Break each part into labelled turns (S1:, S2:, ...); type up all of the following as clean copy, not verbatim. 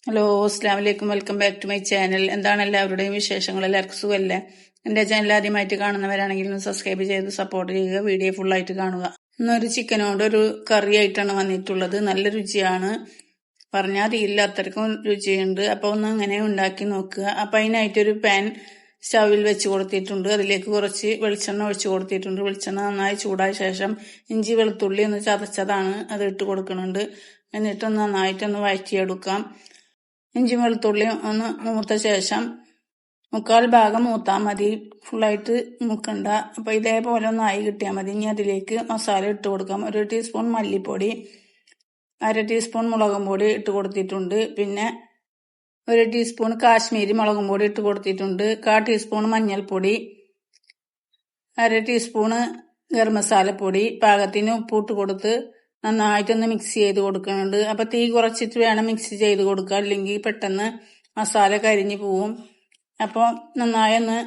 S1: Hello, അസ്സലാമു അലൈക്കും. Welcome back to my channel. എന്താണ് എല്ലാവരുടെയും വിശേഷങ്ങൾ? എല്ലാവർക്കും സുഖമല്ലേ? എന്റെ ചാനൽ ആദ്യമായിട്ട് കാണുന്നവരാണെങ്കിൽ ഒന്ന് സബ്സ്ക്രൈബ് ചെയ്ത് സപ്പോർട്ട് ചെയ്യുക. വീഡിയോ ഫുള്ളായിട്ട് കാണുക. ഇന്നൊരു ചിക്കനോട് ഒരു കറി ആയിട്ടാണ് വന്നിട്ടുള്ളത്. നല്ല രുചിയാണ്, പറഞ്ഞാൽ അറിയില്ല, അത്രയ്ക്കും രുചിയുണ്ട്. അപ്പൊ ഒന്ന് അങ്ങനെ ഉണ്ടാക്കി നോക്കുക. അപ്പൊ അതിനായിട്ടൊരു പാൻ സ്റ്റൗവിൽ വെച്ച് കൊടുത്തിട്ടുണ്ട്. അതിലേക്ക് കുറച്ച് വെളിച്ചെണ്ണ ഒഴിച്ചു കൊടുത്തിട്ടുണ്ട്. വെളിച്ചെണ്ണ നന്നായി ചൂടായ ശേഷം ഇഞ്ചി വെളുത്തുള്ളി ഒന്ന് ചതച്ചതാണ് അത് ഇട്ട് കൊടുക്കുന്നുണ്ട്. എന്നിട്ട് നന്നായിട്ടൊന്ന് വഴറ്റിയെടുക്കാം. ഇഞ്ചി വെളുത്തുള്ളിയും ഒന്ന് മൂത്ത ശേഷം 3/4 ഭാഗം മൂത്താൽ മതി, ഫുള്ളായിട്ട് മൂക്കണ്ട. അപ്പൊ ഇതേപോലെ ഒന്ന് ആയി കിട്ടിയാൽ മതി. ഇനി അതിലേക്ക് മസാല ഇട്ട് കൊടുക്കാം. 1 ടീസ്പൂൺ മല്ലിപ്പൊടി, 1/2 ടീസ്പൂൺ മുളകും പൊടി ഇട്ട് കൊടുത്തിട്ടുണ്ട്. പിന്നെ 1 ടീസ്പൂൺ കാശ്മീരി മുളകും പൊടി ഇട്ട് കൊടുത്തിട്ടുണ്ട്. 1/4 ടീസ്പൂൺ മഞ്ഞൾപ്പൊടി, 1/2 ടീസ്പൂണ് ഗരം മസാലപ്പൊടി, പാകത്തിന് ഉപ്പിട്ട് കൊടുത്ത് നന്നായിട്ടൊന്ന് മിക്സ് ചെയ്ത് കൊടുക്കുന്നുണ്ട്. അപ്പൊ തീ കുറച്ചിട്ട് വേണം മിക്സ് ചെയ്ത് കൊടുക്കുക, അല്ലെങ്കിൽ പെട്ടെന്ന് മസാല കരിഞ്ഞു പോവും. അപ്പോൾ നന്നായി ഒന്ന്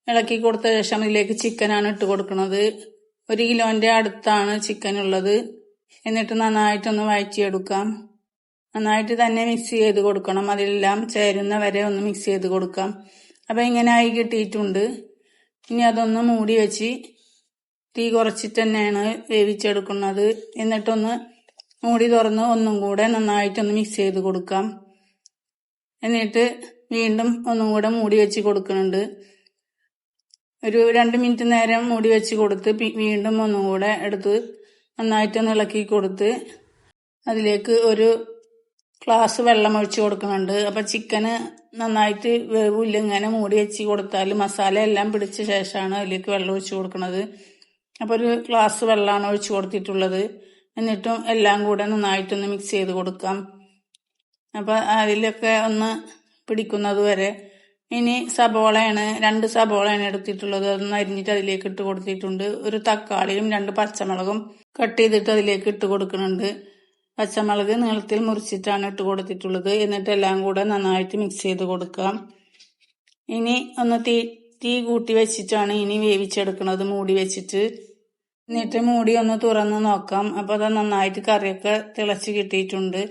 S1: ഇളക്കി കൊടുത്ത ശേഷം ഇതിലേക്ക് ചിക്കനാണ് ഇട്ട് കൊടുക്കുന്നത്. 1 കിലോന്റെ അടുത്താണ് ചിക്കൻ ഉള്ളത്. എന്നിട്ട് നന്നായിട്ടൊന്ന് വഴറ്റിയെടുക്കാം. നന്നായിട്ട് തന്നെ മിക്സ് ചെയ്ത് കൊടുക്കണം. അതെല്ലാം ചേരുന്ന വരെ ഒന്ന് മിക്സ് ചെയ്ത് കൊടുക്കാം. അപ്പൊ ഇങ്ങനെ ആയി കിട്ടിയിട്ടുണ്ട്. ഇനി അതൊന്ന് മൂടി വെച്ച് തീ കുറച്ചിട്ട് തന്നെയാണ് വേവിച്ചെടുക്കുന്നത്. എന്നിട്ടൊന്ന് മൂടി തുറന്ന് ഒന്നും കൂടെ നന്നായിട്ടൊന്ന് മിക്സ് ചെയ്ത് കൊടുക്കാം. എന്നിട്ട് വീണ്ടും ഒന്നും കൂടെ മൂടി വെച്ച് കൊടുക്കുന്നുണ്ട്. ഒരു 2 മിനിറ്റ് നേരം മൂടി വെച്ച് കൊടുത്ത് വീണ്ടും ഒന്നും കൂടെ എടുത്ത് നന്നായിട്ടൊന്ന് ഇളക്കി കൊടുത്ത് അതിലേക്ക് ഒരു ഗ്ലാസ് വെള്ളം ഒഴിച്ച് കൊടുക്കുന്നുണ്ട്. അപ്പൊ ചിക്കന് നന്നായിട്ട് വേവില്ല. ഇങ്ങനെ മൂടി വെച്ച് കൊടുത്താൽ മസാല എല്ലാം പിടിച്ച ശേഷമാണ് അതിലേക്ക് വെള്ളം ഒഴിച്ച് കൊടുക്കുന്നത്. അപ്പൊ ഒരു ഗ്ലാസ് വെള്ളമാണ് ഒഴിച്ച് കൊടുത്തിട്ടുള്ളത്. എന്നിട്ടും എല്ലാം കൂടെ നന്നായിട്ടൊന്ന് മിക്സ് ചെയ്ത് കൊടുക്കാം. അപ്പൊ അതിലൊക്കെ ഒന്ന് പിടിക്കുന്നത് വരെ. ഇനി സബോളയാണ്, 2 സബോളയാണ് എടുത്തിട്ടുള്ളത്. അതൊന്ന് അരിഞ്ഞിട്ട് അതിലേക്ക് ഇട്ട് കൊടുത്തിട്ടുണ്ട്. ഒരു തക്കാളിയും 2 പച്ചമുളകും കട്ട് ചെയ്തിട്ട് അതിലേക്ക് ഇട്ട് കൊടുക്കുന്നുണ്ട്. പച്ചമുളക് നീളത്തിൽ മുറിച്ചിട്ടാണ് ഇട്ട് കൊടുത്തിട്ടുള്ളത്. എന്നിട്ട് എല്ലാം കൂടെ നന്നായിട്ട് മിക്സ് ചെയ്ത് കൊടുക്കാം. ഇനി ഒന്ന് തീ കൂട്ടി വെച്ചിട്ടാണ് ഇനി വേവിച്ചെടുക്കുന്നത്, മൂടി വെച്ചിട്ട്. എന്നിട്ട് മൂടി ഒന്ന് തുറന്ന് നോക്കാം. അപ്പൊ അത് നന്നായിട്ട് കറിയൊക്കെ തിളച്ച് കിട്ടിയിട്ടുണ്ട്.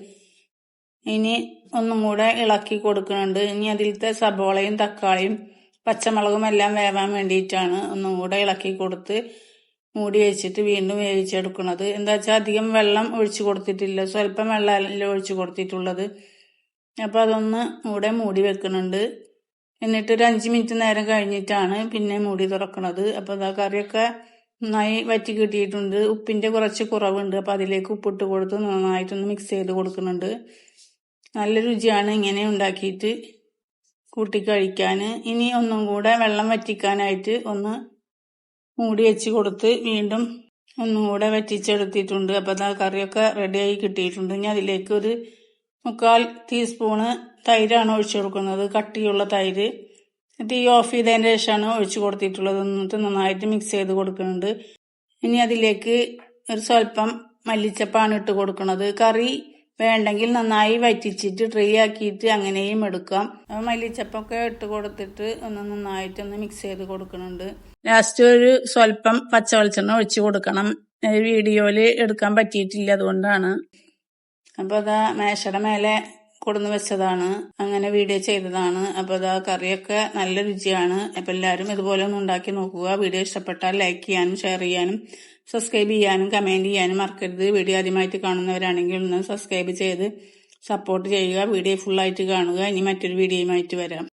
S1: ഇനി ഒന്നും കൂടെ ഇളക്കി കൊടുക്കുന്നുണ്ട്. ഇനി അതിലത്തെ സബോളയും തക്കാളിയും പച്ചമുളകും എല്ലാം വേവാൻ വേണ്ടിയിട്ടാണ് ഒന്നും കൂടെ ഇളക്കി കൊടുത്ത് മൂടി വെച്ചിട്ട് വീണ്ടും വേവിച്ചെടുക്കുന്നത്. എന്താ വെച്ചാൽ അധികം വെള്ളം ഒഴിച്ചു കൊടുത്തിട്ടില്ല, സ്വല്പം വെള്ളമല്ല ഒഴിച്ചു കൊടുത്തിട്ടുള്ളത്. അപ്പൊ അതൊന്ന് കൂടെ മൂടി വെക്കുന്നുണ്ട്. എന്നിട്ട് ഒരു 5 മിനിറ്റ് നേരം കഴിഞ്ഞിട്ടാണ് പിന്നെ മൂടി തുറക്കുന്നത്. അപ്പൊ അതാ കറിയൊക്കെ നന്നായി വറ്റി കിട്ടിയിട്ടുണ്ട്. ഉപ്പിന്റെ കുറച്ച് കുറവുണ്ട്. അപ്പൊ അതിലേക്ക് ഉപ്പിട്ട് കൊടുത്ത് നന്നായിട്ടൊന്ന് മിക്സ് ചെയ്ത് കൊടുക്കുന്നുണ്ട്. നല്ല രുചിയാണ് ഇങ്ങനെ ഉണ്ടാക്കിയിട്ട് കൂട്ടി കഴിക്കാൻ. ഇനി ഒന്നും കൂടെ വെള്ളം വറ്റിക്കാനായിട്ട് ഒന്ന് മൂടി വെച്ച് കൊടുത്ത് വീണ്ടും ഒന്നും കൂടെ വറ്റിച്ചെടുത്തിട്ടുണ്ട്. അപ്പൊ ആ കറിയൊക്കെ റെഡിയായി കിട്ടിയിട്ടുണ്ട്. ഇനി അതിലേക്ക് ഒരു 3/4 ടീസ്പൂണ് തൈരാണ് ഒഴിച്ചു കൊടുക്കുന്നത്, കട്ടിയുള്ള തൈര്. തീ ഓഫ് ചെയ്തതിന് ശേഷമാണ് ഒഴിച്ചു കൊടുത്തിട്ടുള്ളത്. എന്നിട്ട് നന്നായിട്ട് മിക്സ് ചെയ്ത് കൊടുക്കുന്നുണ്ട്. ഇനി അതിലേക്ക് ഒരു സ്വല്പം മല്ലിച്ചപ്പാണ് ഇട്ട് കൊടുക്കുന്നത്. കറി വേണ്ടെങ്കിൽ നന്നായി വറ്റിച്ചിട്ട് ഡ്രൈ ആക്കിയിട്ട് അങ്ങനെയും എടുക്കാം. മല്ലിച്ചപ്പൊക്കെ ഇട്ട് കൊടുത്തിട്ട് ഒന്ന് നന്നായിട്ടൊന്ന് മിക്സ് ചെയ്ത് കൊടുക്കുന്നുണ്ട്. ലാസ്റ്റ് ഒരു സ്വല്പം പച്ച വെളിച്ചെണ്ണ ഒഴിച്ചു കൊടുക്കണം. വീഡിയോയില് എടുക്കാൻ പറ്റിയിട്ടില്ല, അതുകൊണ്ടാണ്. അപ്പൊ അതാ മേശയുടെ മേലെ കൊടുന്ന് വെച്ചതാണ്, അങ്ങനെ വീഡിയോ ചെയ്തതാണ്. അപ്പൊ അതാ കറിയൊക്കെ നല്ല രുചിയാണ്. അപ്പൊ എല്ലാവരും ഇതുപോലെ ഒന്ന് ഉണ്ടാക്കി നോക്കുക. വീഡിയോ ഇഷ്ടപ്പെട്ടാൽ ലൈക്ക് ചെയ്യാനും ഷെയർ ചെയ്യാനും സബ്സ്ക്രൈബ് ചെയ്യാനും കമന്റ് ചെയ്യാനും മറക്കരുത്. വീഡിയോ ആദ്യമായിട്ട് കാണുന്നവരാണെങ്കിൽ ഒന്ന് സബ്സ്ക്രൈബ് ചെയ്ത് സപ്പോർട്ട് ചെയ്യുക. വീഡിയോ ഫുള്ളായിട്ട് കാണുക. ഇനി മറ്റൊരു വീഡിയോയുമായിട്ട് വരാം.